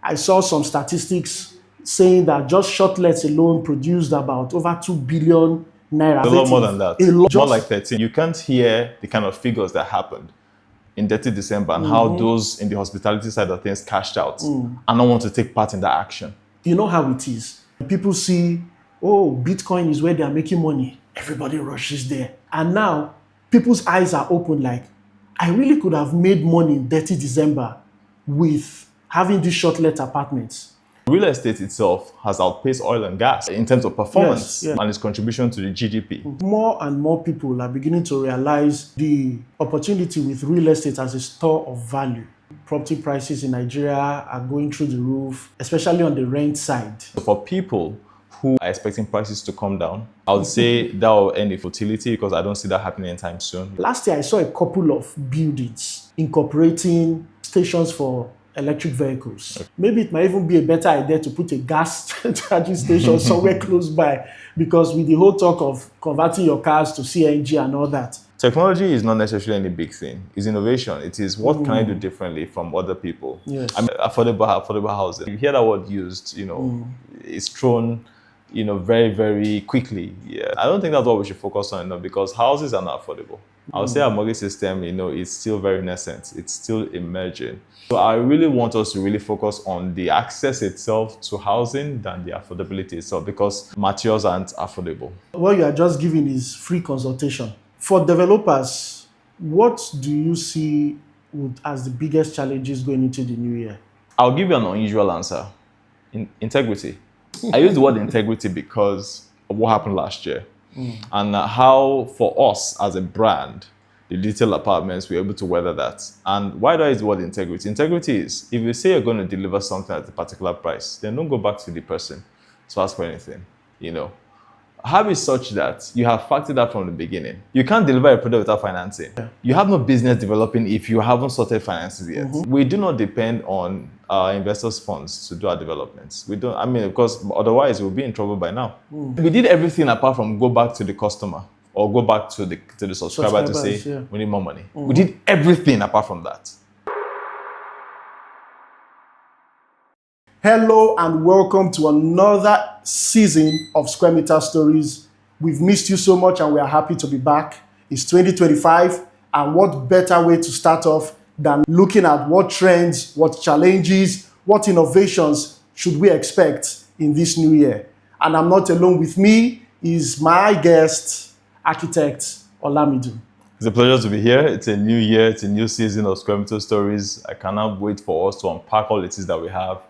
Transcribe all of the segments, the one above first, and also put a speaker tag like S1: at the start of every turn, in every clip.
S1: I saw some statistics saying that just short lets alone produced about over 2 billion naira.
S2: A lot more than that.
S1: A lot.
S2: More like 13. You can't hear the kind of figures that happened in 30 December and how those in the hospitality side of things cashed out and don't want to take part in that action.
S1: You know how it is. People see, oh, Bitcoin is where they are making money. Everybody rushes there. And now people's eyes are open like, I really could have made money in 30 December with having these short let apartments.
S2: Real estate itself has outpaced oil and gas in terms of performance
S1: Yes.
S2: and its contribution to the GDP.
S1: More and more people are beginning to realize the opportunity with real estate as a store of value. Property prices in Nigeria are going through the roof, especially on the rent side.
S2: For people who are expecting prices to come down, I would say that will end in futility because I don't see that happening anytime soon.
S1: Last year, I saw a couple of buildings incorporating stations for electric vehicles. Okay. Maybe it might even be a better idea to put a gas charging station somewhere close by, because with the whole talk of converting your cars to CNG and all that.
S2: Technology is not necessarily any big thing. It's innovation. It is what can I do differently from other people.
S1: Yes.
S2: I mean, affordable housing. You hear that word used, it's thrown, very, very quickly. Yeah. I don't think that's what we should focus on, because houses are not affordable. I would say our mortgage system, is still very nascent. It's still emerging. So I really want us to really focus on the access itself to housing than the affordability itself, because materials aren't affordable.
S1: What you are just giving is free consultation. For developers, what do you see as the biggest challenges going into the new year?
S2: I'll give you an unusual answer. Integrity. I use the word integrity because of what happened last year and how, for us as a brand, the retail apartments were able to weather that. And why do I use the word integrity? Integrity is, if you say you're going to deliver something at a particular price, then don't go back to the person to ask for anything, Have it such that you have factored that from the beginning. You can't deliver a product without financing. Yeah. You have no business developing if you haven't sorted finances yet. We do not depend on our investors' funds to do our developments. We don't, of course, otherwise we'll be in trouble by now. We did everything apart from go back to the customer or go back to the subscriber to say, we need more money. We did everything apart from that.
S1: Hello and welcome to another season of Square Meter Stories. We've missed you so much and we are happy to be back. It's 2025, and what better way to start off than looking at what trends, what challenges, what innovations should we expect in this new year. And I'm not alone. With me is my guest, architect Olamido.
S2: It's a pleasure to be here. It's a new year, it's a new season of Square Meter Stories. I cannot wait for us to unpack all it is that we have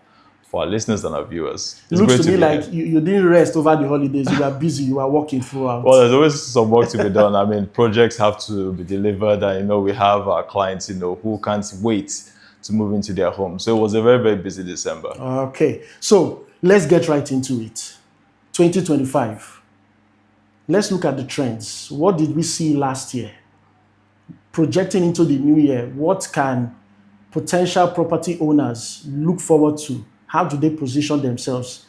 S2: for our listeners and our viewers.
S1: It looks to me like you didn't rest over the holidays. You were busy, you were working throughout.
S2: Well, there's always some work to be done. Projects have to be delivered, and we have our clients, who can't wait to move into their home. So it was a very, very busy December.
S1: Okay, so let's get right into it. 2025. Let's look at the trends. What did we see last year? Projecting into the new year, what can potential property owners look forward to? How do they position themselves?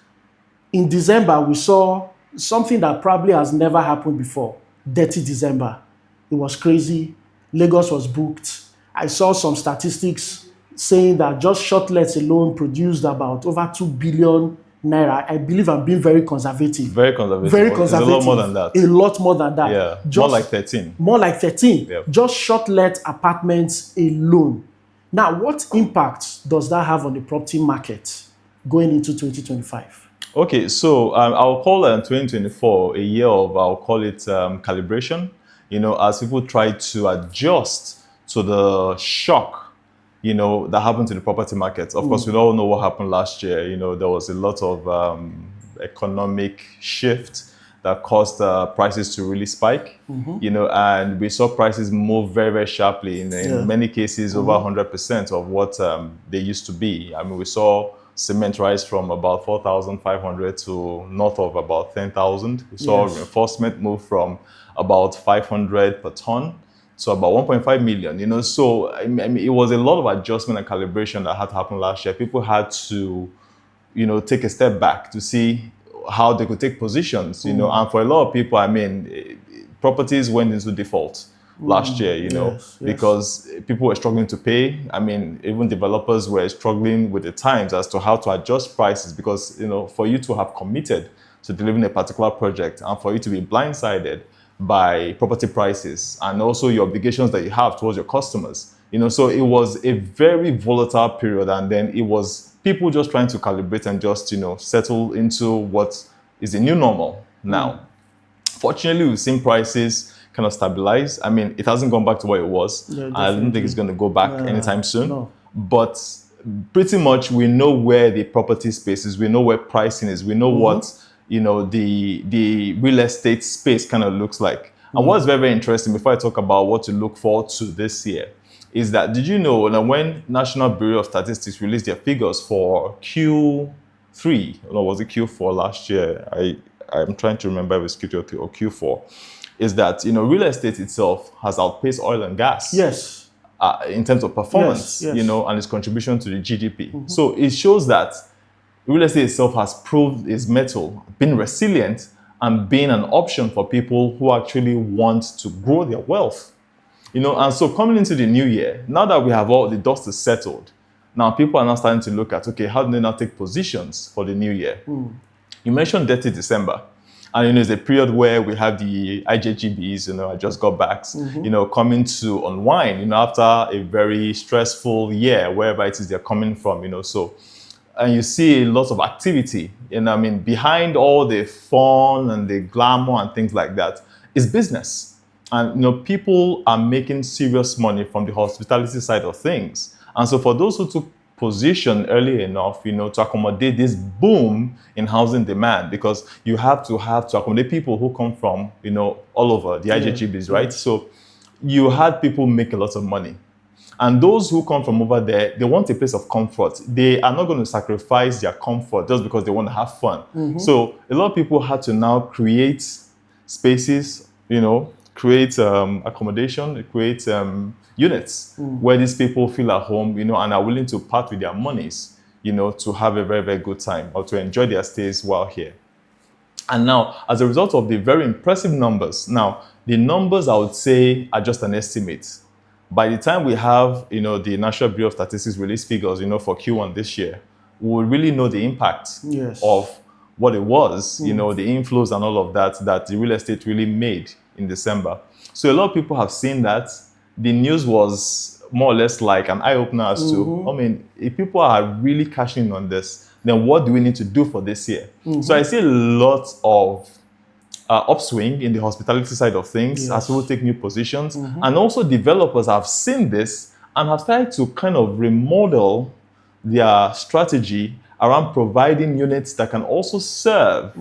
S1: In December, we saw something that probably has never happened before. Dirty December. It was crazy. Lagos was booked. I saw some statistics saying that just short lets alone produced about over 2 billion naira. I believe I'm being very conservative.
S2: Very conservative.
S1: Very conservative.
S2: It's a lot more than that.
S1: A lot more than that.
S2: Yeah, more like 13.
S1: More like 13.
S2: Yeah.
S1: Just short let apartments alone. Now, what impact does that have on the property market going into 2025?
S2: Okay, so I'll call 2024 a year of, I'll call it calibration, as people try to adjust to the shock, that happened to the property market. Of course, we all know what happened last year. There was a lot of economic shift that caused prices to really spike, and we saw prices move very, very sharply. In many cases, over 100% of what they used to be. We saw cement rise from about 4,500 to north of about 10,000. We saw reinforcement move from about 500 per ton to about 1.5 million. So it was a lot of adjustment and calibration that had to happen last year. People had to, take a step back to see how they could take positions, and for a lot of people, properties went into default. last year,
S1: Yes, yes.
S2: because people were struggling to pay. I mean, even developers were struggling with the times as to how to adjust prices because, for you to have committed to delivering a particular project and for you to be blindsided by property prices and also your obligations that you have towards your customers, so it was a very volatile period. And then it was people just trying to calibrate and just, settle into what is the new normal now. Fortunately, we've seen prices kind of stabilize. I mean, it hasn't gone back to what it was.
S1: Yeah,
S2: I don't think it's
S1: definitely.
S2: going to go back anytime soon.
S1: No.
S2: But pretty much we know where the property space is. We know where pricing is. We know what, the real estate space kind of looks like. And what's very, very interesting before I talk about what to look forward to this year is that, did you know that when National Bureau of Statistics released their figures for Q3, or was it Q4 last year? I'm trying to remember if it's Q3 or Q4, is that, real estate itself has outpaced oil and gas.
S1: Yes.
S2: In terms of performance,
S1: Yes, yes.
S2: and its contribution to the GDP. So it shows that real estate itself has proved its mettle, been resilient, and being an option for people who actually want to grow their wealth. And so coming into the new year, now that we have all the dust is settled, now people are now starting to look at, okay, how do they now take positions for the new year? You mentioned 30 December. And, it's a period where we have the IJGBs, I just got back, coming to unwind, after a very stressful year, wherever it is they're coming from, so. And you see lots of activity, behind all the fun and the glamour and things like that is business. And, people are making serious money from the hospitality side of things. And so for those who took position early enough, to accommodate this boom in housing demand, because you have to accommodate people who come from, all over the IJGBs, right? So you had people make a lot of money. And those who come from over there, they want a place of comfort. They are not going to sacrifice their comfort just because they want to have fun. So a lot of people had to now create spaces, create accommodation, create units where these people feel at home, and are willing to part with their monies, to have a very, very good time or to enjoy their stays while here. And now, as a result of the very impressive numbers, now, the numbers I would say are just an estimate. By the time we have, the National Bureau of Statistics release figures, for Q1 this year, we will really know the impact of what it was, the inflows and all of that the real estate really made in December. So a lot of people have seen that. The news was more or less like an eye-opener as to, if people are really cashing in on this, then what do we need to do for this year? So I see a lot of upswing in the hospitality side of things as people take new positions. And also developers have seen this and have started to kind of remodel their strategy around providing units that can also serve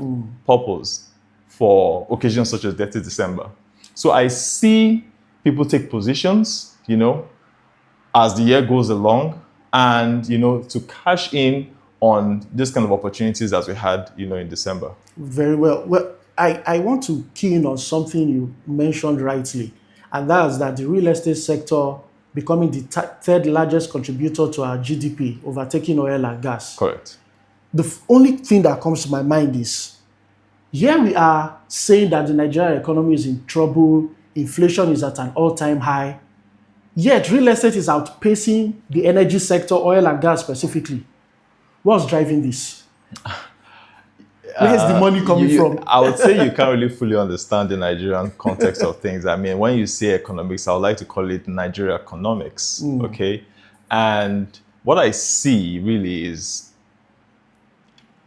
S2: purpose for occasions such as 30 December. So I see people take positions, as the year goes along and, to cash in on this kind of opportunities as we had, in December.
S1: Very well. Well, I want to key in on something you mentioned rightly, and that's that the real estate sector becoming the third largest contributor to our GDP, overtaking oil and gas.
S2: Correct.
S1: The only thing that comes to my mind is, here we are saying that the Nigerian economy is in trouble, inflation is at an all-time high, yet real estate is outpacing the energy sector, oil and gas specifically. What's driving this? Where's the money coming from?
S2: I would say you can't really fully understand the Nigerian context of things. I mean, when you say economics, I would like to call it Nigeria economics, okay? And what I see really is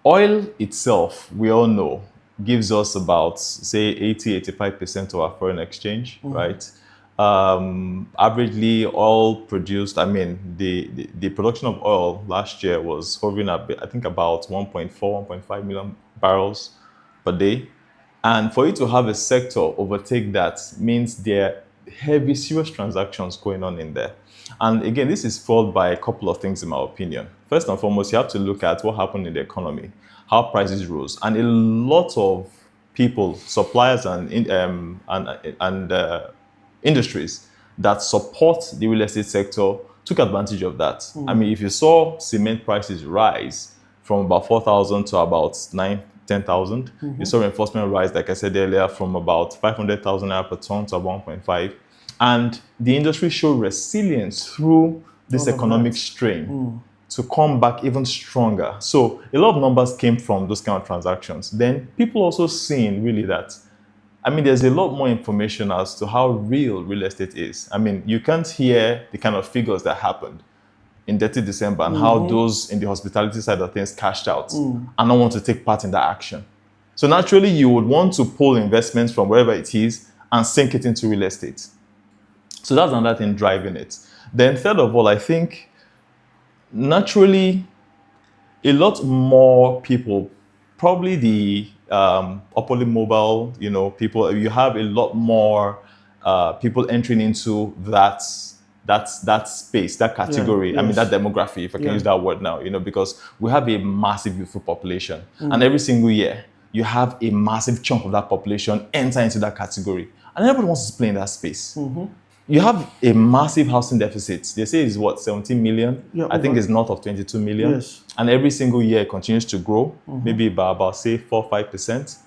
S2: oil itself, we all know, gives us about, say, 80-85% of our foreign exchange, right? Averagely, oil produced, the production of oil last year was hovering at, I think, about 1.4, 1.5 million barrels per day. And for you to have a sector overtake that means there are heavy, serious transactions going on in there. And again, this is fueled by a couple of things, in my opinion. First and foremost, you have to look at what happened in the economy, how prices rose. And a lot of people, suppliers and industries that support the real estate sector took advantage of that. If you saw cement prices rise from about 4,000 to about 9,000-10,000, you saw reinforcement rise, like I said earlier, from about 500,000 naira per ton to about 1.5. And the industry showed resilience through this
S1: All of
S2: economic
S1: that.
S2: strain to come back even stronger. So a lot of numbers came from those kind of transactions. Then people also seeing really that, I mean, there's a lot more information as to how real estate is. I mean, you can't hear the kind of figures that happened in 30 December and how those in the hospitality side of things cashed out and not want to take part in that action. So naturally, you would want to pull investments from wherever it is and sink it into real estate. So that's another thing driving it. Then third of all, I think naturally a lot more people, probably the upperly mobile, people, you have a lot more people entering into that space, that
S1: Yeah,
S2: category. I mean, that
S1: yes.
S2: demography, if I can
S1: Yeah.
S2: use that word now, because we have a massive youthful population, and every single year you have a massive chunk of that population enter into that category, and everybody wants to play in that space. You have a massive housing deficit. They say it's what, 17 million?
S1: Yeah,
S2: I think
S1: over.
S2: it's north of 22 million.
S1: Yes.
S2: And every single year it continues to grow, maybe by about say 4-5%.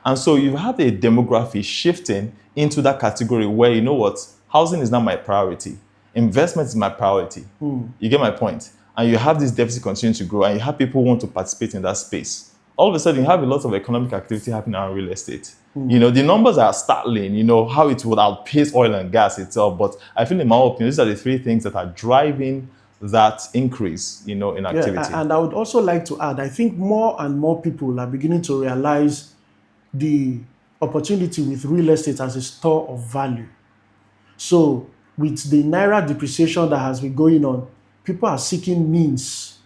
S2: And so you have a demography shifting into that category where, you know what, housing is not my priority. Investment is my priority. You get my point? And you have this deficit continuing to grow, and you have people who want to participate in that space. All of a sudden, you have a lot of economic activity happening around real estate. The numbers are startling, how it would outpace oil and gas itself. But I feel, in my opinion, these are the three things that are driving that increase, in
S1: Yeah,
S2: activity.
S1: and I would also like to add, I think more and more people are beginning to realize the opportunity with real estate as a store of value. So with the naira depreciation that has been going on, people are seeking means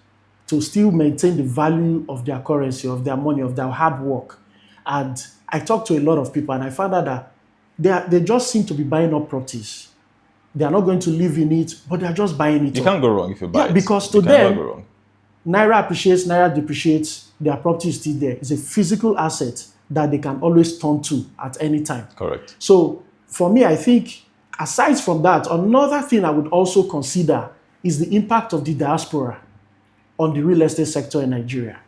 S1: to still maintain the value of their currency, of their money, of their hard work. And I talked to a lot of people, and I found out that they just seem to be buying up properties. They are not going to live in it, but they are just buying it
S2: You
S1: up.
S2: can't go wrong if you buy
S1: Yeah,
S2: it.
S1: because to
S2: You can never
S1: them,
S2: go wrong.
S1: naira appreciates, naira depreciates, their property is still there. It's a physical asset that they can always turn to at any time.
S2: Correct.
S1: So for me, I think aside from that, another thing I would also consider is the impact of the diaspora on the real estate sector in Nigeria.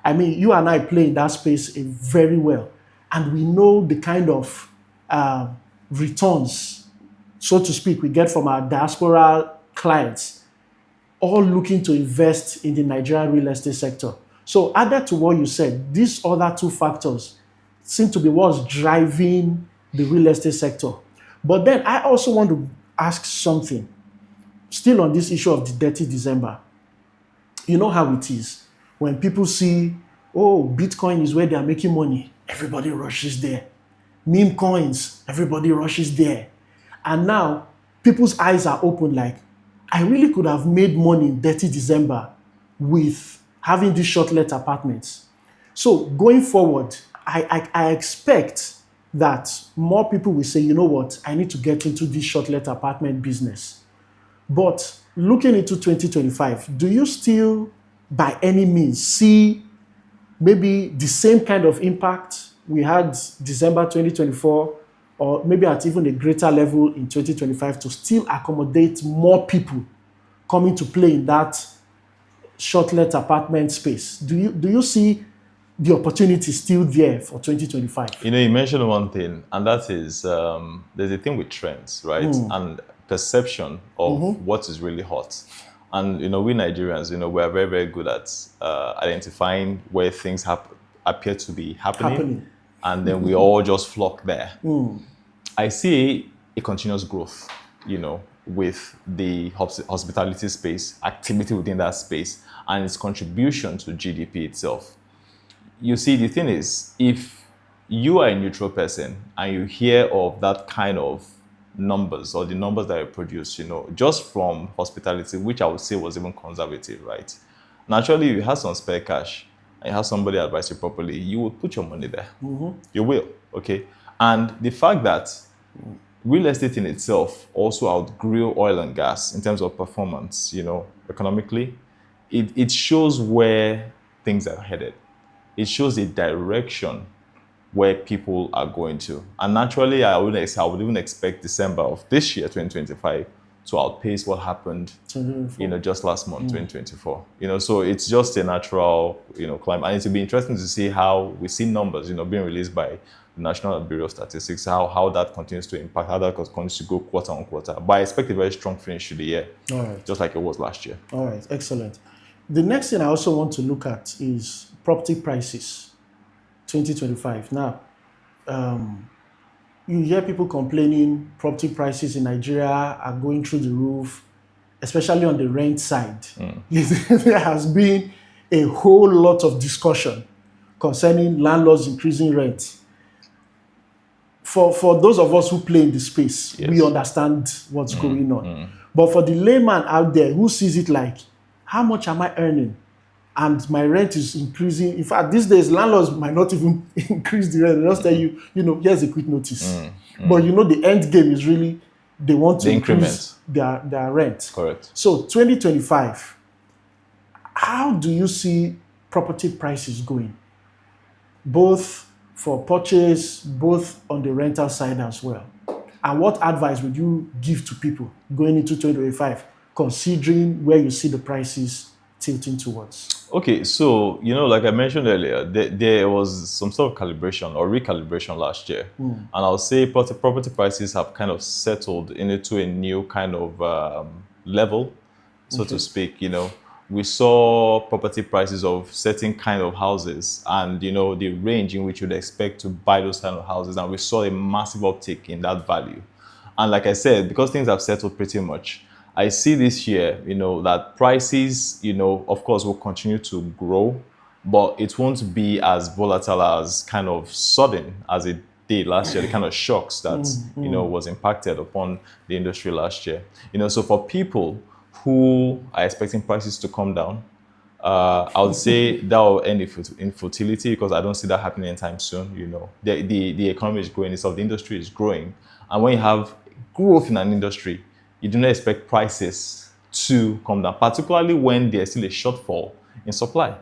S1: I mean, you and I play in that space very well, and we know the kind of returns, so to speak, we get from our diaspora clients, all looking to invest in the Nigerian real estate sector. So added to what you said, these other two factors seem to be what's driving the real estate sector. But then I also want to ask something, still on this issue of the dirty December. You know how it is. When people see, oh, Bitcoin is where they are making money, everybody rushes there. Meme coins, everybody rushes there. And now people's eyes are open like, I really could have made money in dirty December with having these short-let apartments. So going forward, I expect that more people will say, you know what, I need to get into this short-let apartment business. But looking into 2025, do you still, by any means, see maybe the same kind of impact we had December 2024, or maybe at even a greater level in 2025 to still accommodate more people coming to play in that short-let apartment space? Do you see the opportunity still there for 2025?
S2: You mentioned one thing, and that is there's a thing with trends, right? And perception of what is really hot. And we Nigerians, we are very, very good at identifying where things appear to be happening, and then we all just flock there. I see a continuous growth, with the hospitality space, activity within that space, and its contribution to GDP itself. You see, the thing is, if you are a neutral person and you hear of that kind of numbers or the numbers that are produced, just from hospitality, which I would say was even conservative, right? Naturally, if you have some spare cash and you have somebody advise you properly, you will put your money there. You will, okay? And the fact that real estate in itself also outgrew oil and gas in terms of performance, economically, it shows where things are headed. It shows a direction where people are going to. And naturally, I would even expect December of this year, 2025, to outpace what happened,
S1: 2024.
S2: just last month, 2024. So it's just a natural, climb. And it'll be interesting to see how we see numbers, being released by the National Bureau of Statistics, how that continues to impact, how that continues to go quarter on quarter. But I expect a very strong finish to the year,
S1: All right.
S2: just like it was last year.
S1: All right. Excellent. The next thing I also want to look at is property prices, 2025. Now, you hear people complaining property prices in Nigeria are going through the roof, especially on the rent side. There has been a whole lot of discussion concerning landlords increasing rent. For those of us who play in the space,
S2: Yes.
S1: we understand what's going on. But for the layman out there who sees it like, how much am I earning? And my rent is increasing. In fact, these days, landlords might not even increase the rent. They just tell you, here's a quick notice. But the end game is really they want to
S2: The
S1: increase their rent.
S2: Correct.
S1: So 2025, how do you see property prices going? Both for purchase, both on the rental side as well. And what advice would you give to people going into 2025, considering where you see the prices tilting towards?
S2: Okay, so like I mentioned earlier, there was some sort of calibration or recalibration last year, and I'll say property prices have kind of settled into a new kind of level, so to speak. We saw property prices of certain kind of houses, and the range in which you'd expect to buy those kind of houses, and we saw a massive uptick in that value. And like I said, because things have settled pretty much, I see this year, that prices, of course, will continue to grow, but it won't be as volatile as kind of sudden as it did last year, the kind of shocks that, was impacted upon the industry last year. So for people who are expecting prices to come down, I would say that will end in fertility, because I don't see that happening anytime soon. The economy is growing, itself, the industry is growing. And when you have growth in an industry, you do not expect prices to come down, particularly when there's still a shortfall in supply.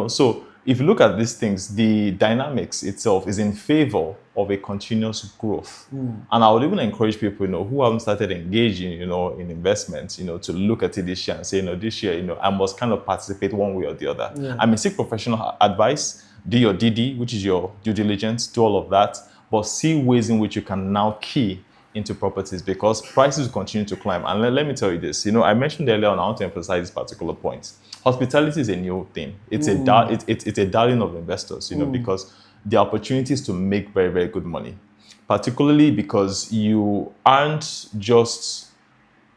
S2: So if you look at these things, the dynamics itself is in favor of a continuous growth. And I would even encourage people, who haven't started engaging, in investments, to look at it this year and say, this year, I must kind of participate one way or the other.
S1: Yeah.
S2: I mean, seek professional advice, do your DD, which is your due diligence, do all of that, but see ways in which you can now key into properties, because prices will continue to climb. And let me tell you this, I mentioned earlier on, I want to emphasize this particular point. Hospitality is a new thing. It's it's a darling of investors, because the opportunities to make very, very good money, particularly because you aren't just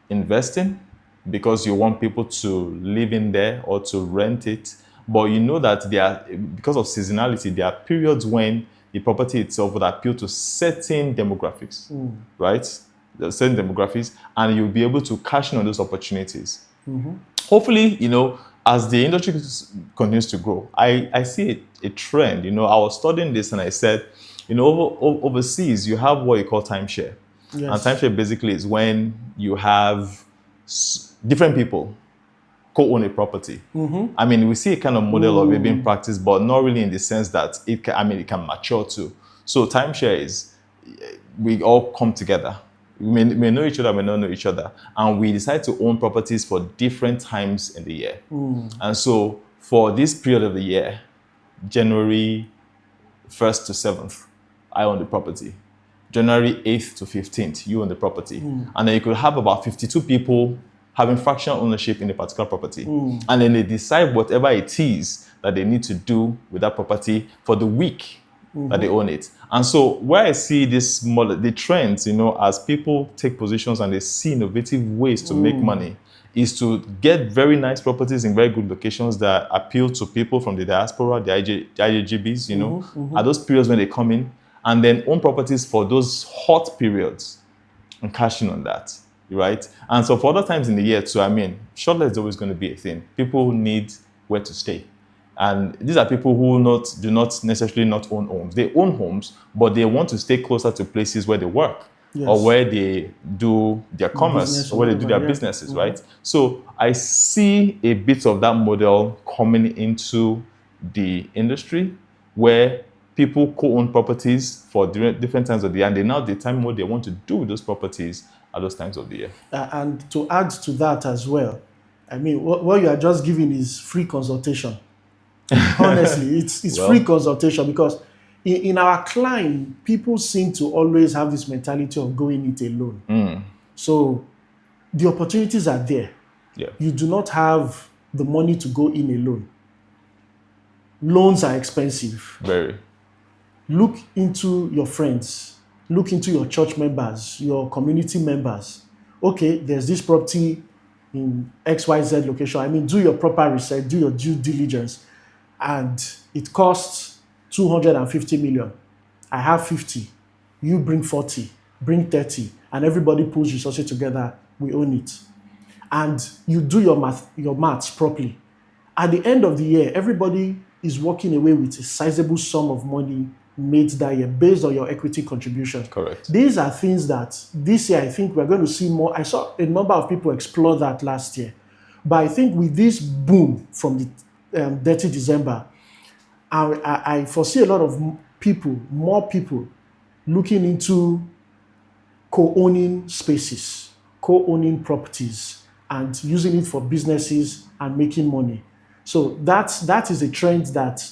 S2: investing because you want people to live in there or to rent it, but that because of seasonality, there are periods when the property itself would appeal to certain demographics, right? There are certain demographics, and you'll be able to cash in on those opportunities. Hopefully, as the industry continues to grow, I see a trend. I was studying this and I said, overseas, you have what you call timeshare.
S1: Yes.
S2: And timeshare basically is when you have different people co-own a property. I mean, we see a kind of model of it being practiced, but not really in the sense that it can mature too. So timeshare is, we all come together. We may know each other, may not know each other, and we decide to own properties for different times in the year. And so for this period of the year, January 1st to 7th, I own the property. January 8th to 15th, you own the property. And then you could have about 52 people having fractional ownership in a particular property. And then they decide whatever it is that they need to do with that property for the week that they own it. And so where I see this model, the trends, as people take positions and they see innovative ways to make money, is to get very nice properties in very good locations that appeal to people from the diaspora, the IJGBs, at those periods when they come in, and then own properties for those hot periods and cash in on that. Right? And so for other times in the year too, I mean, shortlet is always going to be a thing. People need where to stay. And these are people who do not necessarily not own homes. They own homes, but they want to stay closer to places where they work. Yes. Or where they do their commerce, or where they do their businesses, right? So I see a bit of that model coming into the industry, where people co-own properties for different times of the year, and they now determine what they want to do with those properties at those times of the year.
S1: And to add to that as well, I mean, what you are just giving is free consultation. Honestly, it's free
S2: Well,
S1: consultation because in our climb, people seem to always have this mentality of going it alone. So the opportunities are there.
S2: yeah,
S1: You do not have the money to go in alone. Loans are expensive.
S2: very.
S1: Look into your friends, look into your church members, your community members. Okay, there's this property in XYZ location. I mean, do your proper research, do your due diligence, and it costs 250 million. I have 50. You bring 40, bring 30, and everybody pulls resources together. We own it. And you do your maths properly. At the end of the year, everybody is walking away with a sizable sum of money made that year based on your equity contribution.
S2: Correct.
S1: These are things that this year I think we're going to see more. I saw a number of people explore that last year. But I think with this boom from the dirty December, I foresee a lot of more people looking into co-owning spaces, co-owning properties, and using it for businesses and making money. So that is a trend that,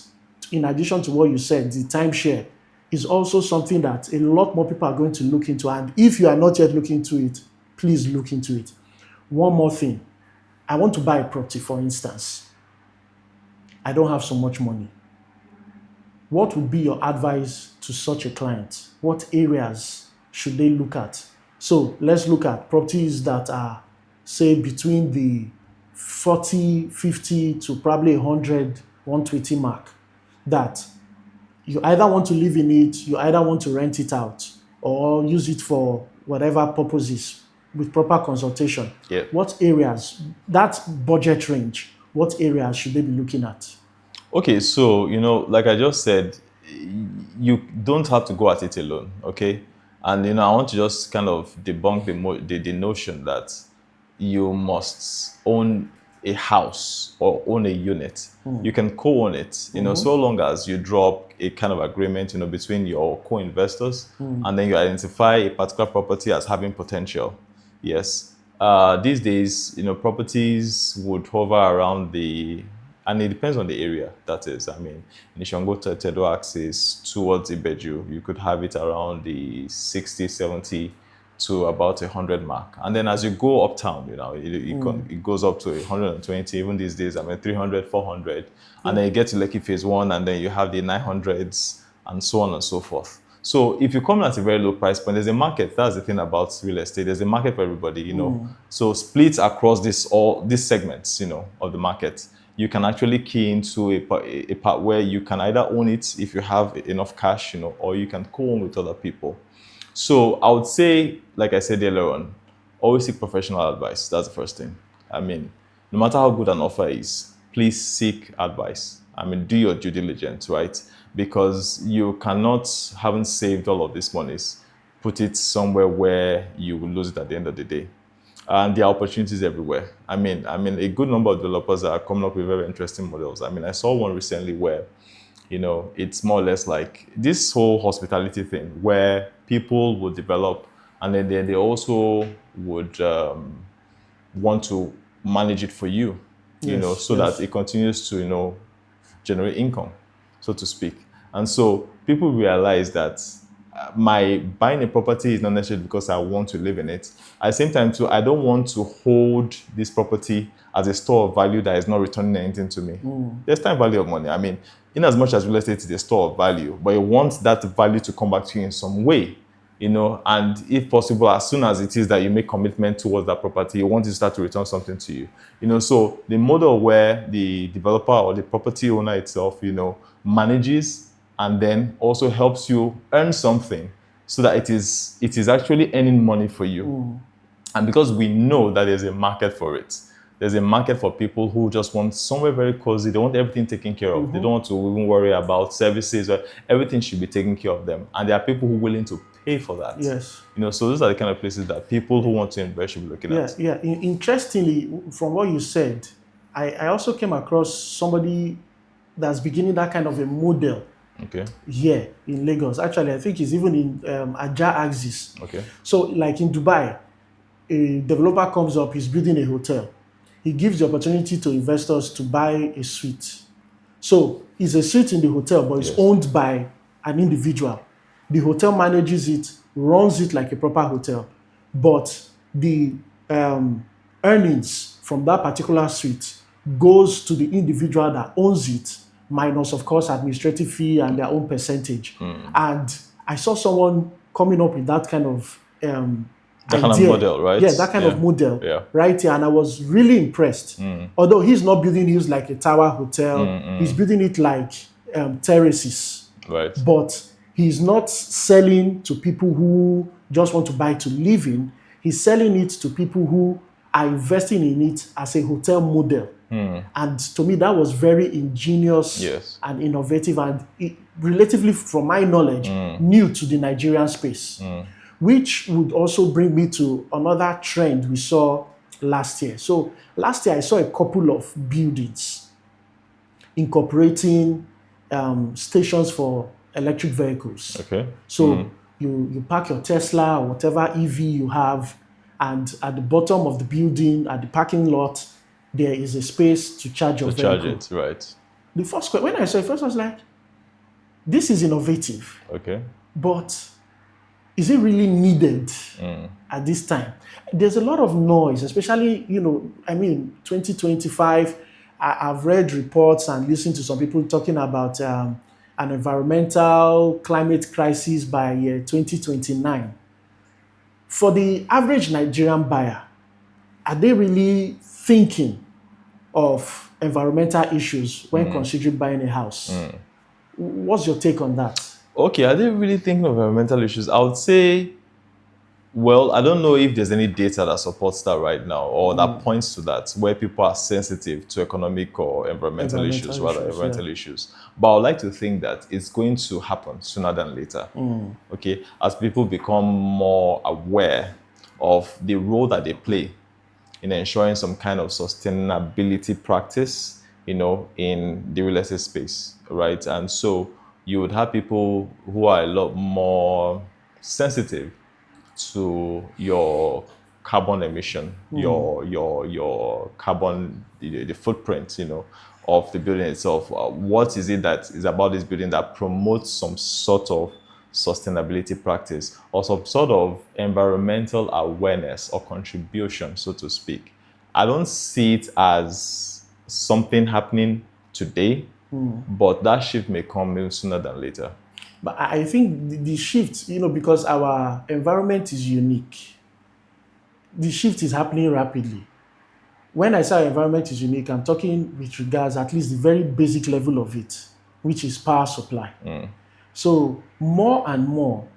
S1: in addition to what you said, the timeshare is also something that a lot more people are going to look into. And if you are not yet looking into it, please look into it. One more thing. I want to buy a property, for instance. I don't have so much money. What would be your advice to such a client? What areas should they look at? So let's look at properties that are, say, between the 40, 50 to probably 100, 120 mark, that you either want to live in it, you either want to rent it out, or use it for whatever purposes with proper consultation.
S2: Yeah.
S1: What areas, that budget range, what areas should they be looking at?
S2: Okay, so like I just said, you don't have to go at it alone. Okay, and I want to just kind of debunk the notion that you must own a house or own a unit. You can co-own it, so long as you drop a kind of agreement, between your co-investors, and then you identify a particular property as having potential. Yes. These days, properties would hover around and it depends on the area, that is. I mean, in Ishango Tedo axis towards Ibeju, you could have it around the 60, 70 to about 100 mark. And then as you go uptown, it goes up to 120, even these days, 300, 400. And then you get to Lekki Phase 1, and then you have the 900s, and so on and so forth. So if you come at a very low price point, there's a market. That's the thing about real estate. There's a market for everybody, So split across all these segments, of the market. You can actually key into a part where you can either own it if you have enough cash, or you can co-own with other people. So I would say, like I said earlier on, always seek professional advice. That's the first thing. I mean, no matter how good an offer is, please seek advice. I mean, do your due diligence, right? Because you cannot, having saved all of these monies, put it somewhere where you will lose it at the end of the day. And there are opportunities everywhere. I mean, a good number of developers are coming up with very interesting models. I mean, I saw one recently where, it's more or less like this whole hospitality thing where people would develop, and then they also would want to manage it for you, so that it continues to, generate income, so to speak. And so people realize that my buying a property is not necessarily because I want to live in it. At the same time, too, I don't want to hold this property as a store of value that is not returning anything to me. There's time value of money. I mean, in as much as real estate is a store of value, but you want that value to come back to you in some way, and if possible, as soon as it is that you make commitment towards that property, you want it to start to return something to you. So the model where the developer or the property owner itself, manages and then also helps you earn something so that it is actually earning money for you. And because we know that there's a market for it, there's a market for people who just want somewhere very cozy. They want everything taken care of. They don't want to even worry about services. Everything should be taken care of them. And there are people who are willing to pay for that.
S1: Yes.
S2: So those are the kind of places that people who want to invest should be looking at.
S1: Yeah. Interestingly, from what you said, I also came across somebody that's beginning that kind of a model.
S2: Okay.
S1: Here in Lagos. Actually, I think it's even in Aja Axis.
S2: Okay.
S1: So, like in Dubai, a developer comes up, he's building a hotel. He gives the opportunity to investors to buy a suite. So it's a suite in the hotel, but it's
S2: Yes.
S1: owned by an individual. The hotel manages it, runs it like a proper hotel, but the earnings from that particular suite goes to the individual that owns it, minus of course administrative fee and their own percentage. And I saw someone coming up with that kind of
S2: That kind of
S1: idea.
S2: model, right?
S1: Yeah, that kind of model
S2: Yeah.
S1: right here, and I was really impressed. Although he's not building it like a tower hotel, he's building it like terraces.
S2: Right.
S1: But he's not selling to people who just want to buy to live in. He's selling it to people who are investing in it as a hotel model. And to me, that was very ingenious
S2: Yes.
S1: and innovative, and relatively, from my knowledge, new to the Nigerian space. Which would also bring me to another trend we saw last year. So last year, I saw a couple of buildings incorporating stations for electric vehicles.
S2: Okay.
S1: So you park your Tesla or whatever EV you have, and at the bottom of the building, at the parking lot, there is a space to charge your
S2: To
S1: vehicle.
S2: charge it, right?
S1: The first when I saw it first, I was like, this is innovative,
S2: Okay.
S1: but is it really needed at this time? There's a lot of noise, especially, 2025. I've read reports and listened to some people talking about an environmental climate crisis by 2029. For the average Nigerian buyer, are they really thinking of environmental issues when considering buying a house? What's your take on that?
S2: Okay, are they really thinking of environmental issues? I would say, well, I don't know if there's any data that supports that right now or that points to that, where people are sensitive to economic or environmental issues, environmental issues. But I would like to think that it's going to happen sooner than later. Okay, as people become more aware of the role that they play in ensuring some kind of sustainability practice, in the real estate space, right? And so you would have people who are a lot more sensitive to your carbon emission, your carbon, the footprint, of the building itself. What is it that is about this building that promotes some sort of sustainability practice or some sort of environmental awareness or contribution, so to speak? I don't see it as something happening today, but that shift may come sooner than later.
S1: But I think the shift, because our environment is unique, the shift is happening rapidly. When I say our environment is unique, I'm talking with regards at least the very basic level of it, which is power supply. So more and more,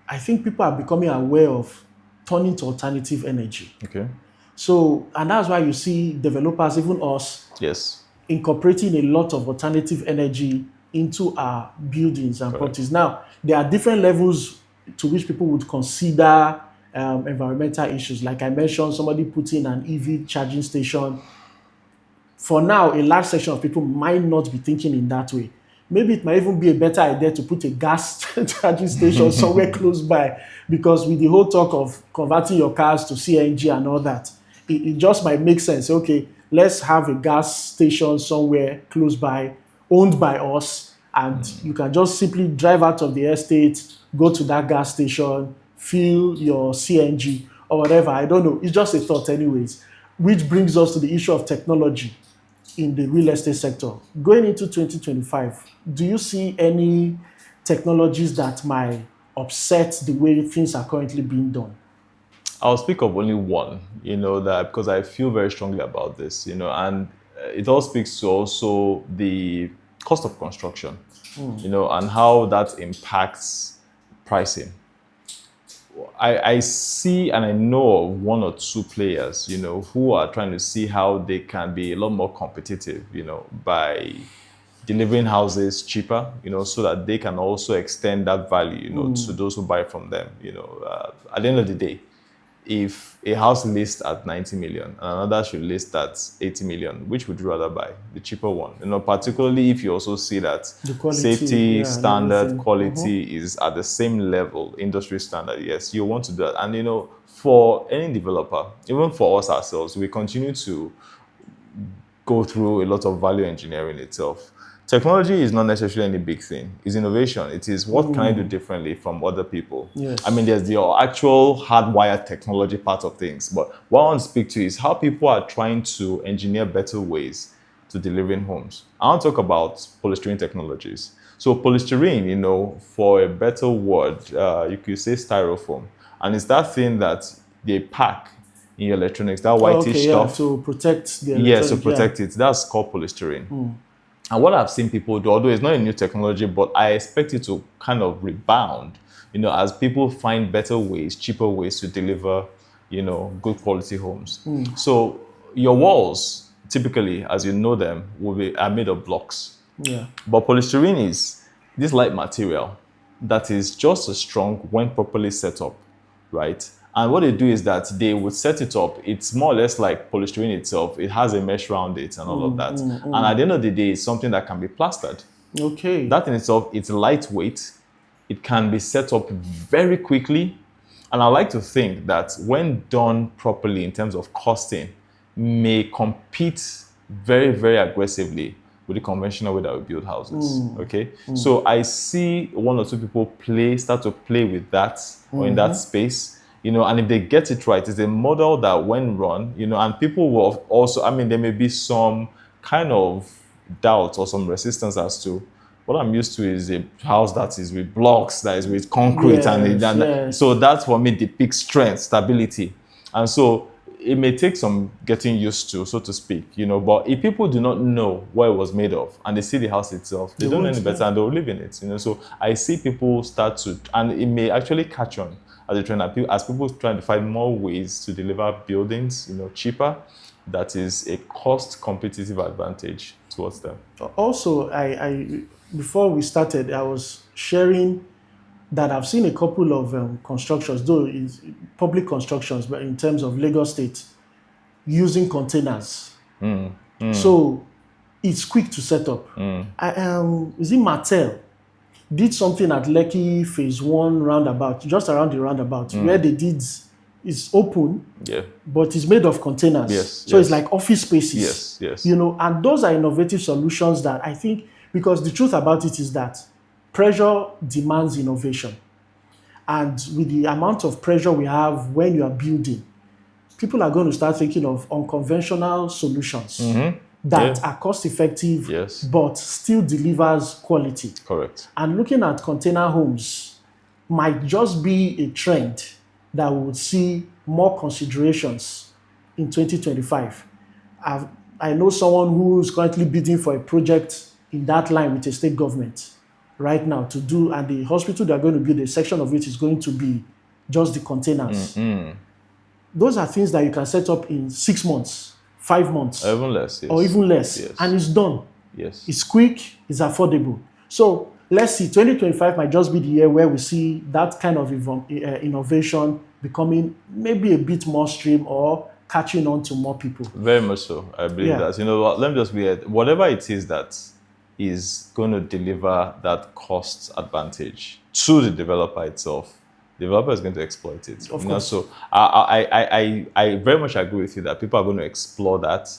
S1: I think people are becoming aware of turning to alternative energy.
S2: Okay.
S1: So, and that's why you see developers, even us,
S2: Yes.
S1: incorporating a lot of alternative energy into our buildings and properties. Now, there are different levels to which people would consider environmental issues. Like I mentioned, somebody putting an EV charging station. For now, a large section of people might not be thinking in that way. Maybe it might even be a better idea to put a gas charging station somewhere close by, because with the whole talk of converting your cars to CNG and all that, it just might make sense. Okay, let's have a gas station somewhere close by, owned by us, and you can just simply drive out of the estate, go to that gas station, fill your CNG or whatever. I don't know. It's just a thought anyways, which brings us to the issue of technology in the real estate sector. Going into 2025, do you see any technologies that might upset the way things are currently being done?
S2: I'll speak of only one, that because I feel very strongly about this, and it all speaks to also the cost of construction, and how that impacts pricing. I see and I know of one or two players, who are trying to see how they can be a lot more competitive, by delivering houses cheaper, so that they can also extend that value, to those who buy from them. At the end of the day, if a house lists at 90 million and another should list at 80 million, which would you rather buy? The cheaper one. Particularly if you also see that
S1: The quality,
S2: safety
S1: yeah, and
S2: standard,
S1: everything.
S2: quality is at the same level, industry standard. Yes, you want to do that. And for any developer, even for us ourselves, we continue to go through a lot of value engineering itself. Technology is not necessarily any big thing. It's innovation. It is what can I do differently from other people. I mean,
S1: Yes.
S2: there's the actual hardwired technology part of things, but what I want to speak to is how people are trying to engineer better ways to delivering homes. I want to talk about polystyrene technologies. So polystyrene, for a better word, you could say styrofoam, and it's that thing that they pack in your electronics, that
S1: Oh,
S2: whitish
S1: okay, yeah,
S2: stuff.
S1: to protect the
S2: Yes, to
S1: electronic, yeah.
S2: protect it. That's called polystyrene. And what I've seen people do, although it's not a new technology, but I expect it to kind of rebound, as people find better ways, cheaper ways to deliver, good quality homes. So your walls, typically, as you know them, are made of blocks.
S1: Yeah.
S2: But polystyrene is this light material that is just as strong when properly set up, right? And what they do is that they would set it up. It's more or less like polystyrene itself. It has a mesh around it and all of that. And at the end of the day, it's something that can be plastered.
S1: Okay.
S2: That in itself, it's lightweight. It can be set up very quickly. And I like to think that when done properly in terms of costing, may compete very, very aggressively with the conventional way that we build houses. Okay. So I see one or two people start to play with that or in that space. And if they get it right, it's a model that when run, and people will also, I mean, there may be some kind of doubt or some resistance as to what I'm used to is a house that is with blocks, that is with concrete,
S1: Yes.
S2: so that for me depicts strength, stability, and so it may take some getting used to, so to speak, But if people do not know what it was made of and they see the house itself, they don't know
S1: won't,
S2: any better and they'll live in it, So I see people start to, and it may actually catch on as a trend, as people trying to find more ways to deliver buildings, cheaper. That is a cost competitive advantage towards them.
S1: Also, I before we started, I was sharing that I've seen a couple of constructions, though it's public constructions, but in terms of Lagos State, using containers. So it's quick to set up. Is it Mattel did something at Lekki Phase 1 roundabout, just around the roundabout, where they did is open,
S2: Yeah.
S1: but it's made of containers.
S2: Yes,
S1: So
S2: yes.
S1: it's like office spaces.
S2: Yes.
S1: And those are innovative solutions that I think, because the truth about it is that pressure demands innovation. And with the amount of pressure we have when you are building, people are going to start thinking of unconventional solutions that are cost effective,
S2: Yes.
S1: but still delivers quality.
S2: Correct.
S1: And looking at container homes might just be a trend that we would see more considerations in 2025. I know someone who's currently bidding for a project in that line with a state government right now to do, and the hospital they're going to build, a section of it is going to be just the containers. Those are things that you can set up in 6 months, 5 months,
S2: Or even less. Yes.
S1: or even less,
S2: Yes.
S1: and it's done.
S2: Yes.
S1: It's quick, it's affordable. So let's see, 2025 might just be the year where we see that kind of innovation becoming maybe a bit more stream or catching on to more people.
S2: Very much so. I believe
S1: Yeah.
S2: that. What? Let me just be whatever it is that is going to deliver that cost advantage to the developer itself. The developer is going to exploit it.
S1: Of course.
S2: So I very much agree with you that people are going to explore that.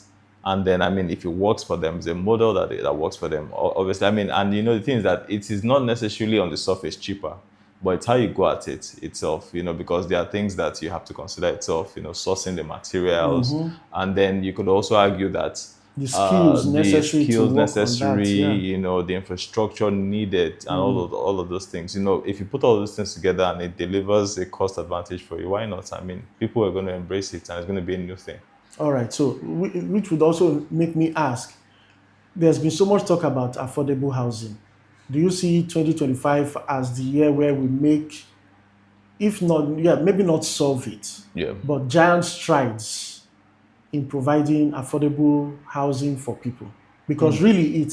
S2: And then, I mean, if it works for them, it's a model that works for them. Obviously, I mean, and the thing is that it is not necessarily on the surface cheaper, but it's how you go at it itself, because there are things that you have to consider itself, sourcing the materials. And then you could also argue that
S1: The skills necessary to work on that, yeah.
S2: the infrastructure needed and all of those things. If you put all those things together and it delivers a cost advantage for you, why not? I mean, people are going to embrace it and it's going to be a new thing.
S1: All right, so which would also make me ask, there's been so much talk about affordable housing. Do you see 2025 as the year where we make, if not, maybe not solve it, but giant strides in providing affordable housing for people? Because really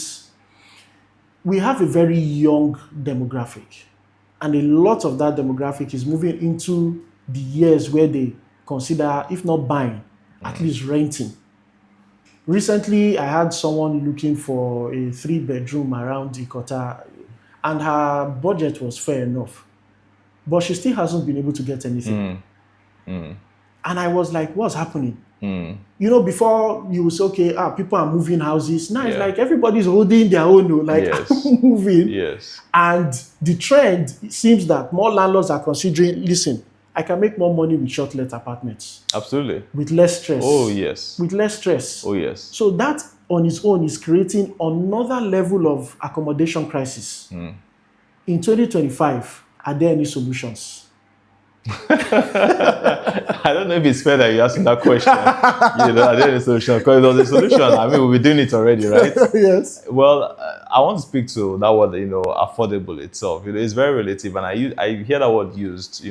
S1: we have a very young demographic, and a lot of that demographic is moving into the years where they consider, if not buying, at least renting. Recently, I had someone looking for a 3 bedroom around Ikota, and her budget was fair enough, but she still hasn't been able to get anything. And I was like, what's happening? Before you would say, okay, people are moving houses. Now it's
S2: Yeah.
S1: like everybody's holding their own, like
S2: Yes.
S1: moving.
S2: Yes.
S1: And the trend, it seems that more landlords are considering, listen, I can make more money with short let apartments
S2: Absolutely.
S1: with less stress.
S2: Oh, yes.
S1: With less stress.
S2: Oh, yes.
S1: So that on its own is creating another level of accommodation crisis. In 2025, are there any solutions?
S2: I don't know if it's fair that you're asking that question. Are there any solution? Because if there was a solution, I mean, we'll be doing it already, right?
S1: Yes.
S2: Well, I want to speak to that word, affordable itself. It's very relative, and I hear that word used,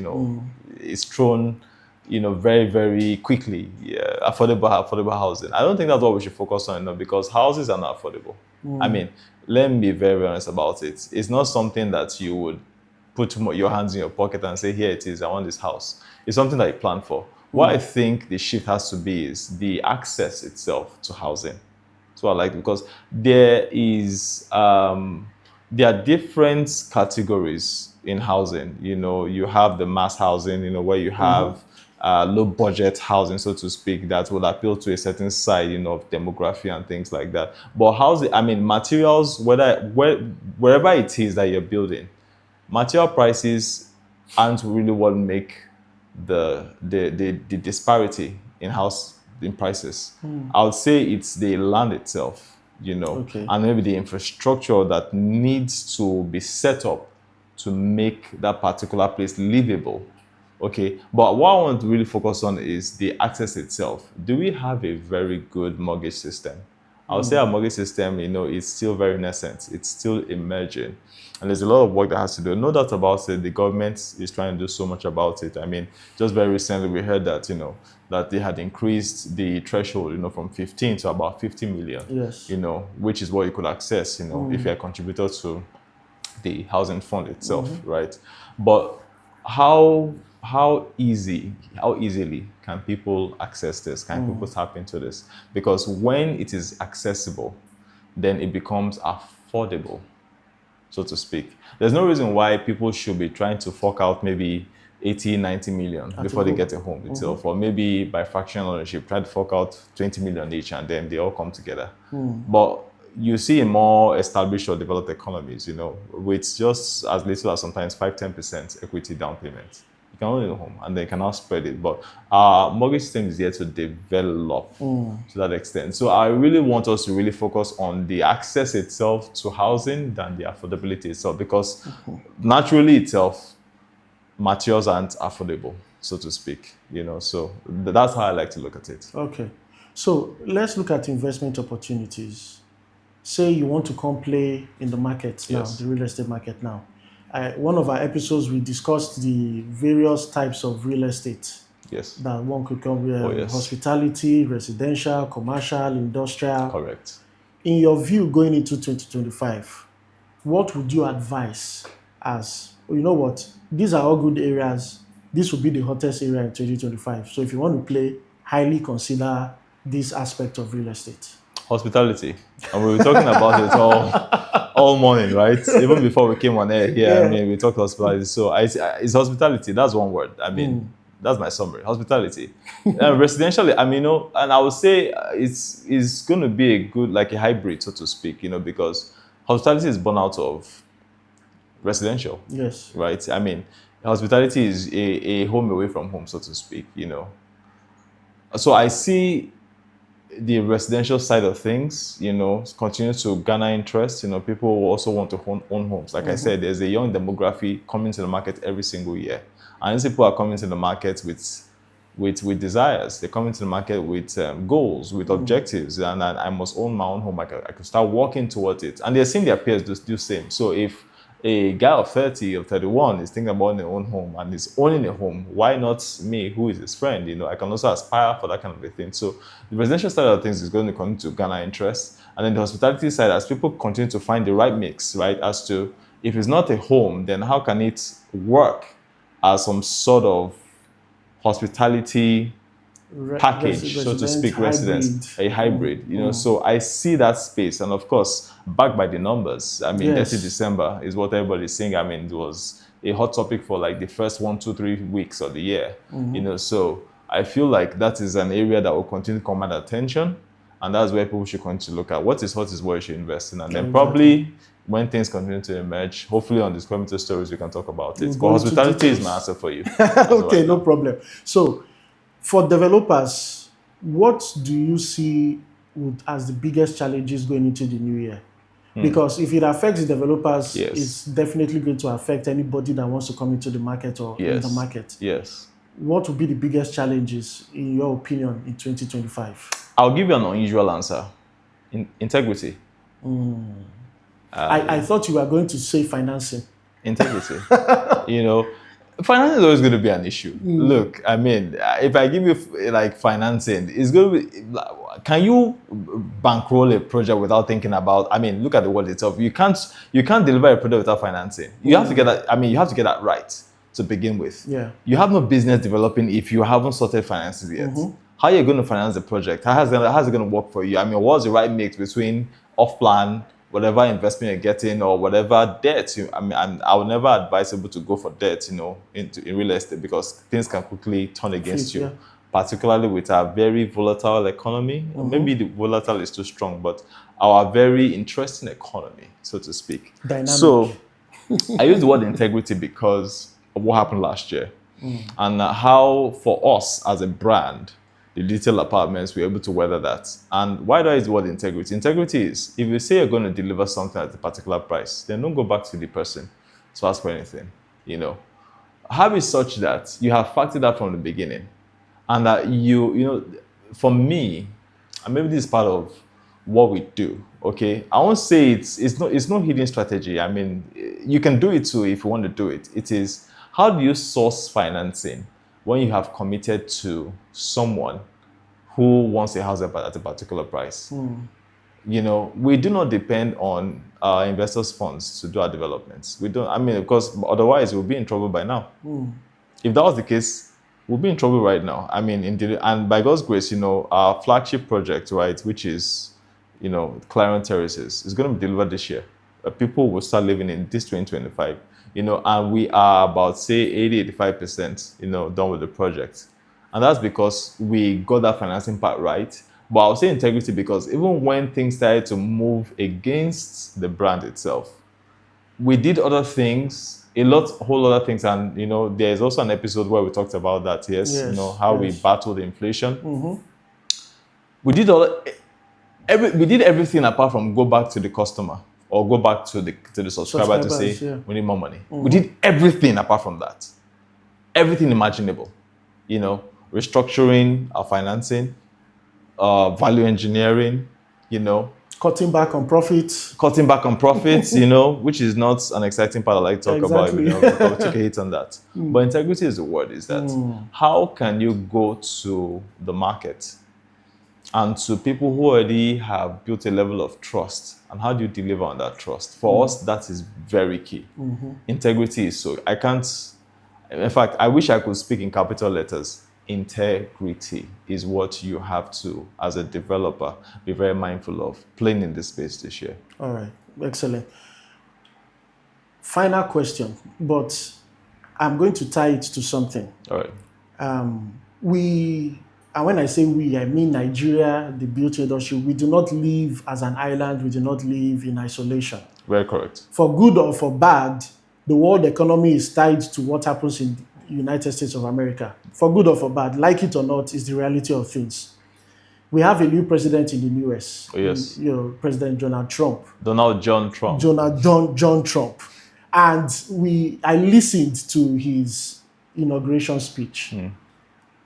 S2: it's thrown, very, very quickly. Yeah, affordable housing. I don't think that's what we should focus on, because houses are not affordable. I mean, let me be very honest about it. It's not something that you would put your hands in your pocket and say, here it is, I want this house. It's something that you plan for. What I think the shift has to be is the access itself to housing. So I like it, because there are different categories in housing. You have the mass housing, where you have low budget housing, so to speak, that will appeal to a certain side, of demography and things like that. But housing, materials, wherever it is that you're building, material prices aren't really what make the disparity in prices. I would say it's the land itself, and maybe the infrastructure that needs to be set up to make that particular place livable. Okay, but what I want to really focus on is the access itself. Do we have a very good mortgage system? I would say our mortgage system, is still very nascent. It's still emerging. And there's a lot of work that has to do. No doubt about it, the government is trying to do so much about it. Just very recently we heard that, that they had increased the threshold, from 15 to about 50 million.
S1: Yes.
S2: Which is what you could access, if you're a contributor to the housing fund itself, right? But how easily can people access this? Can people tap into this? Because when it is accessible, then it becomes affordable, so to speak. There's no reason why people should be trying to fork out maybe 80, 90 million before they get a home itself, or maybe by fractional ownership, try to fork out 20 million each, and then they all come together. But you see in more established or developed economies, with just as little as sometimes 5-10% equity down payment, you can own a home, and they can now spread it. But our mortgage system is yet to develop to that extent. So I really want us to really focus on the access itself to housing than the affordability itself, because naturally itself, materials aren't affordable, so to speak. So that's how I like to look at it.
S1: Okay. So let's look at investment opportunities. Say you want to come play in the market now,
S2: Yes.
S1: the real estate market now. One of our episodes, we discussed the various types of real estate
S2: Yes.
S1: that one could come with:
S2: yes.
S1: hospitality, residential, commercial, industrial.
S2: Correct.
S1: In your view, going into 2025, what would you advise as, you know what, these are all good areas, this will be the hottest area in 2025. So if you want to play, highly consider this aspect of real estate.
S2: Hospitality. And we were talking about it all morning, right? Even before we came on air here,
S1: Yeah.
S2: we talked hospitality. So it's hospitality. That's one word. That's my summary. Hospitality. Residentially, and I would say it's going to be a good, like a hybrid, so to speak, because hospitality is born out of residential.
S1: Yes.
S2: Right? Hospitality is a home away from home, so to speak, So I see the residential side of things, continues to garner interest. People will also want to own homes. Like I said, there's a young demography coming to the market every single year. And these people are coming to the market with desires. They're coming to the market with goals, with objectives. And I must own my own home. I can start working towards it. And they're seeing their peers do the same. So if a guy of 30 or 31 is thinking about owning their own home and is owning a home, why not me, who is his friend? I can also aspire for that kind of a thing. So the residential side of things is going to continue to garner interest. And then the hospitality side, as people continue to find the right mix, right, as to if it's not a home, then how can it work as some sort of hospitality package, so to
S1: Resident
S2: speak,
S1: hybrid.
S2: residence, a hybrid, So I see that space, and of course, backed by the numbers. I mean,
S1: Yes.
S2: 30 December is what everybody's saying. I mean, it was a hot topic for like the first 1, 2, 3 weeks of the year, So I feel like that is an area that will continue to command attention, and that's where people should continue to look at what is hot is what you should invest in, and then probably when things continue to emerge, hopefully on these community stories, we can talk about it. But hospitality is my answer for you.
S1: Okay, no problem. So, for developers, what do you see as the biggest challenges going into the new year? Because if it affects the developers, it's definitely going to affect anybody that wants to come into the market or in the market.
S2: Yes.
S1: What would be the biggest challenges, in your opinion, in 2025?
S2: I'll give you an unusual answer. Integrity.
S1: I thought you were going to say financing.
S2: Integrity. Financing is always going to be an issue. Look, I mean, if I give you like financing, it's going to be. Can you bankroll a project without thinking about? I mean, look at the world itself. You can't deliver a product without financing. You have to get that. I mean, you have to get that right to begin with.
S1: Yeah.
S2: You have no business developing if you haven't sorted finances yet. How are you going to finance the project? How's it going to work for you? I mean, what's the right mix between off-plan, whatever investment you're getting, or whatever debt? I would never advise people to go for debt, in real estate, because things can quickly turn against you, particularly with our very volatile economy. Maybe the volatile is too strong, but our very interesting economy, so to speak.
S1: Dynamic.
S2: So I use the word integrity because of what happened last year, and how for us as a brand, the detail apartments, we're able to weather that. And why do I use the word integrity? Integrity is, if you say you're going to deliver something at a particular price, then don't go back to the person to ask for anything. Have it such that you have factored that from the beginning, and that for me, and maybe this is part of what we do. Okay, I won't say it's no hidden strategy. I mean, you can do it too if you want to do it. It is, how do you source financing when you have committed to someone who wants a house at a particular price? We do not depend on our investors' funds to do our developments. We don't. I mean, of course, otherwise we'll be in trouble by now. If that was the case, we'll be in trouble right now. I mean, and by God's grace, our flagship project, right, which is, Clarion Terraces, is going to be delivered this year. People will start living in this 2025. And we are about, say, 80-85%, done with the project. And that's because we got that financing part right. But I'll say integrity because even when things started to move against the brand itself, we did other things, whole other things. And, there's also an episode where we talked about that, how we battled inflation. We did everything apart from go back to the customer or go back to the subscriber to say, we need more money. We did everything apart from that. Everything imaginable. Restructuring our financing, value engineering,
S1: cutting back on profits,
S2: which is not an exciting part I like to talk about. We took a hit on that. But integrity is the word, is that how can you go to the market and to people who already have built a level of trust, and how do you deliver on that trust? For us, that is very key. Integrity is so. In fact, I wish I could speak in capital letters. Integrity is what you have to, as a developer, be very mindful of playing in this space this year.
S1: All right, excellent. Final question, but I'm going to tie it to something.
S2: All right.
S1: And when I say we, I mean Nigeria, the beauty industry. We do not live as an island. We do not live in isolation.
S2: Very correct.
S1: For good or for bad, the world economy is tied to what happens in the United States of America. For good or for bad, like it or not, is the reality of things. We have a new president in the US.
S2: Oh, yes.
S1: President Donald Trump.
S2: Donald John Trump.
S1: John Trump. And I listened to his inauguration speech.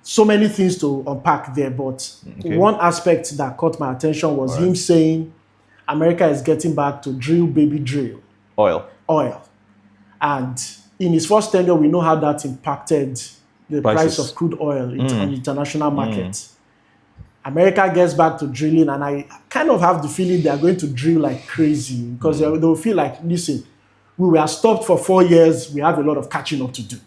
S1: So many things to unpack there, but one aspect that caught my attention was him saying America is getting back to drill, baby, drill. Oil. And in his first tenure, we know how that impacted the price of crude oil on the international market. America gets back to drilling, and I kind of have the feeling they are going to drill like crazy because they'll feel like, listen, we were stopped for 4 years. We have a lot of catching up to do.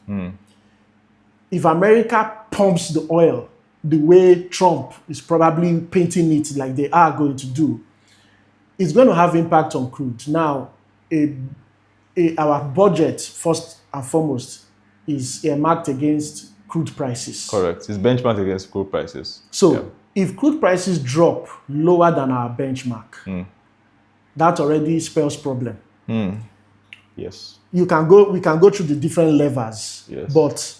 S1: If America pumps the oil the way Trump is probably painting it like they are going to do, it's going to have impact on crude. Now, our budget, first and foremost, is earmarked against crude prices.
S2: Correct. It's benchmarked against crude prices.
S1: So if crude prices drop lower than our benchmark, that already spells problem.
S2: Yes.
S1: We can go through the different levers,
S2: Yes.
S1: but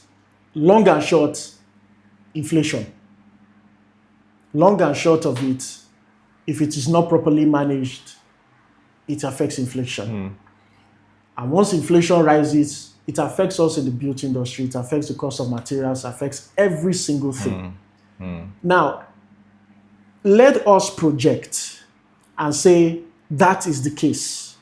S1: long and short, inflation. Long and short of it, if it is not properly managed, it affects inflation. And once inflation rises, it affects us in the beauty industry, it affects the cost of materials, affects every single thing. Now, let us project and say that is the case.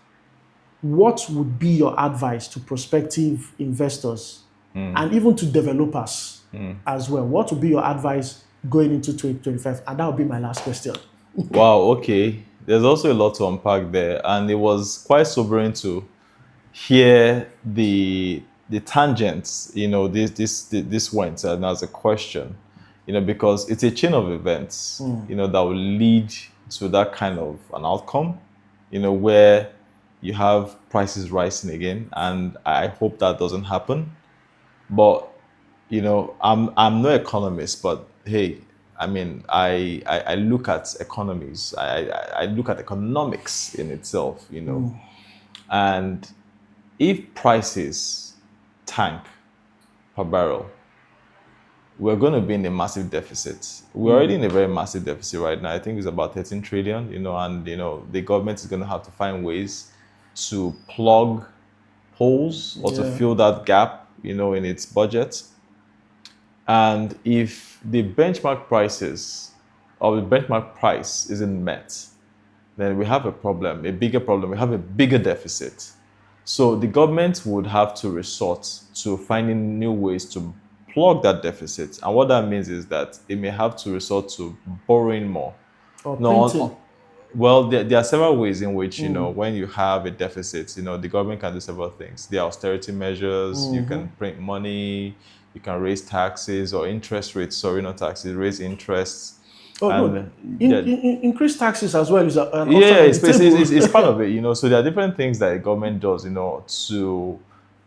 S1: What would be your advice to prospective investors and even to developers as well? What would be your advice going into 2025? And that would be my last question.
S2: Wow, okay. There's also a lot to unpack there. And it was quite sobering to hear the tangents, this went and as a question, because it's a chain of events, that will lead to that kind of an outcome, where you have prices rising again. And I hope that doesn't happen. But, I'm no economist, but hey, I mean, I look at economies, I look at economics in itself, and if prices tank per barrel, we're going to be in a massive deficit. We're already in a very massive deficit right now. I think it's about 13 trillion, and, the government is going to have to find ways to plug holes or to fill that gap, in its budget. And if the benchmark prices or the benchmark price isn't met, then we have a problem, a bigger problem. We have a bigger deficit. So the government would have to resort to finding new ways to plug that deficit. And what that means is that it may have to resort to borrowing more.
S1: Or printing.
S2: Well, there are several ways in which, when you have a deficit, the government can do several things. The austerity measures, you can print money, you can raise taxes or interest rates, sorry, not taxes, raise interests.
S1: Increase taxes as well is
S2: it's part of it, so there are different things that the government does,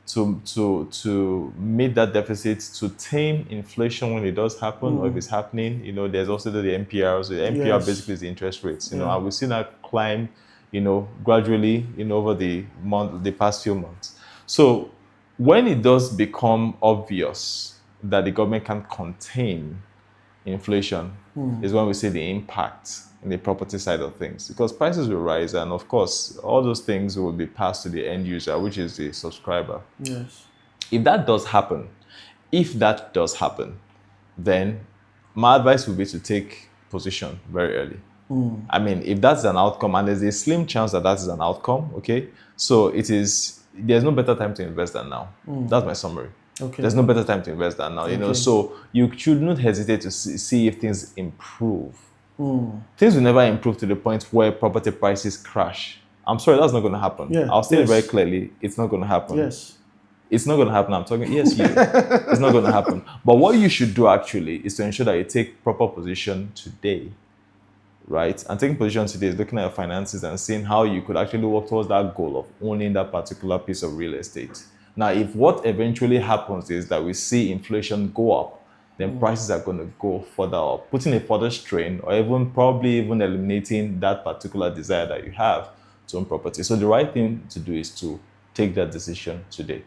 S2: to meet that deficit, to tame inflation when it does happen, or if it's happening. There's also the NPR. So the NPR basically is the interest rates, and we've seen that climb, gradually, over the past few months. So when it does become obvious that the government can contain inflation, is when we see the impact in the property side of things, because prices will rise, and of course all those things will be passed to the end user, which is the subscriber.
S1: Yes.
S2: If that does happen, then my advice would be to take position very early. I mean, if that's an outcome, and there's a slim chance that is an outcome, okay, so there's no better time to invest than now. That's my summary.
S1: Okay.
S2: There's no better time to invest than now, so you should not hesitate to see if things improve. Things will never improve to the point where property prices crash. I'm sorry, that's not going to happen. I'll state it very clearly. It's not going to happen.
S1: Yes.
S2: It's not going to happen. I'm talking, yes, you. It's not going to happen. But what you should do actually is to ensure that you take proper position today, right? And taking position today is looking at your finances and seeing how you could actually work towards that goal of owning that particular piece of real estate. Now, if what eventually happens is that we see inflation go up, then prices are going to go further up, putting a further strain, or probably even eliminating that particular desire that you have to own property. So the right thing to do is to take that decision today.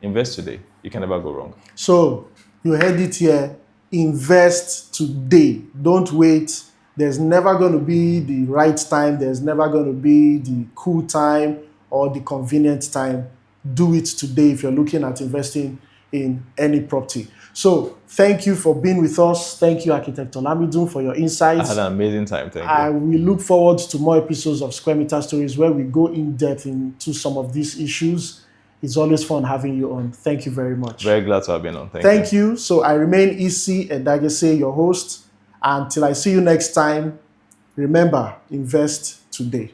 S2: Invest today. You can never go wrong.
S1: So you heard it here. Invest today. Don't wait. There's never going to be the right time. There's never going to be the cool time or the convenient time. Do it today if you're looking at investing in any property. So thank you for being with us. Thank you, Architect Olamidun, for your insights.
S2: I had an amazing time. Thank you.
S1: I will look forward to more episodes of Square Meter Stories where we go in depth into some of these issues. It's always fun having you on. Thank you very much.
S2: Very glad to have been on.
S1: Thank you. So I remain Isi Edagese, your host. Until I see you next time, remember, invest today.